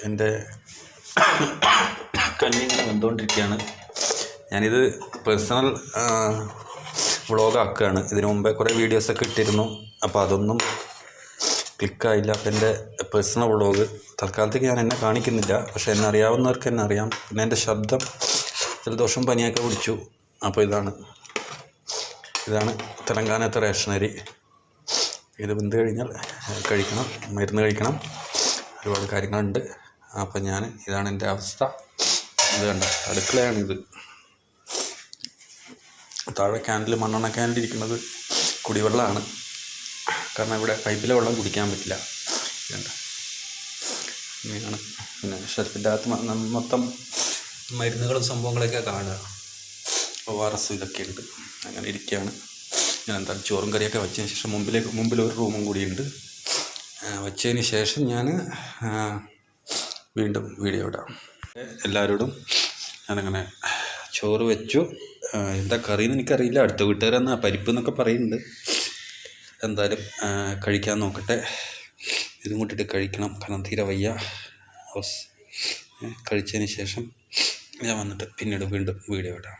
എൻ്റെ കഞ്ഞി ഇങ്ങനെ വന്നുകൊണ്ടിരിക്കുകയാണ്. ഞാനിത് പേഴ്സണൽ വ്ളോഗാക്കുകയാണ്. ഇതിനു മുമ്പേ കുറേ വീഡിയോസൊക്കെ ഇട്ടിരുന്നു. അപ്പോൾ അതൊന്നും ക്ലിക്കായില്ല. അപ്പോൾ എൻ്റെ പേഴ്സണൽ വ്ളോഗ് തൽക്കാലത്തേക്ക് ഞാൻ എന്നെ കാണിക്കുന്നില്ല. പക്ഷേ എന്നെ അറിയാവുന്നവർക്ക് എന്നെ അറിയാം. പിന്നെ എൻ്റെ ശബ്ദം ജലദോഷം പനിയൊക്കെ പിടിച്ചു. അപ്പോൾ ഇതാണ് തെലങ്കാനത്തെ റേഷനരി. ഇത് വെന്ത് കഴിഞ്ഞാൽ കഴിക്കണം, മരുന്ന് കഴിക്കണം, ഒരുപാട് കാര്യങ്ങളുണ്ട്. അപ്പം ഇതാണ് എൻ്റെ അവസ്ഥ. ഇത് കണ്ട അടുക്കളയാണിത്. താഴെ ക്യാനിൽ മണ്ണെണ്ണ ക്യാനിൽ ഇരിക്കുന്നത് കുടിവെള്ളമാണ്. കാരണം ഇവിടെ പൈപ്പിലെ വെള്ളം കുടിക്കാൻ പറ്റില്ല. വേണ്ട ഇങ്ങനെയാണ്. പിന്നെ ഷെൽഫിൻ്റെ അകത്ത് മൊത്തം മരുന്നുകളും സംഭവങ്ങളൊക്കെ കാണുക. ORS ഇതൊക്കെ ഉണ്ട്. അങ്ങനെ ഇരിക്കുകയാണ്. ഞാൻ എന്തായാലും ചോറും കറിയൊക്കെ വെച്ചതിന് ശേഷം മുമ്പിൽ ഒരു റൂമും കൂടിയുണ്ട്. വച്ചതിന് ശേഷം ഞാൻ വീണ്ടും വീഡിയോ ഇടാം. എല്ലാവരോടും ഞാനങ്ങനെ ചോറ് വെച്ചു. എന്താ കറിയെന്ന് എനിക്കറിയില്ല. അടുത്ത വീട്ടുകാരെന്ന് പരിപ്പ് എന്നൊക്കെ പറയുന്നുണ്ട്. എന്തായാലും കഴിക്കാൻ നോക്കട്ടെ. ഇതും കൂട്ടിയിട്ട് കഴിക്കണം. കാരണം തീരെ വയ്യ. കഴിച്ചതിന് ശേഷം ഞാൻ വന്നിട്ട് പിന്നീട് വീണ്ടും വീഡിയോ ഇടാം.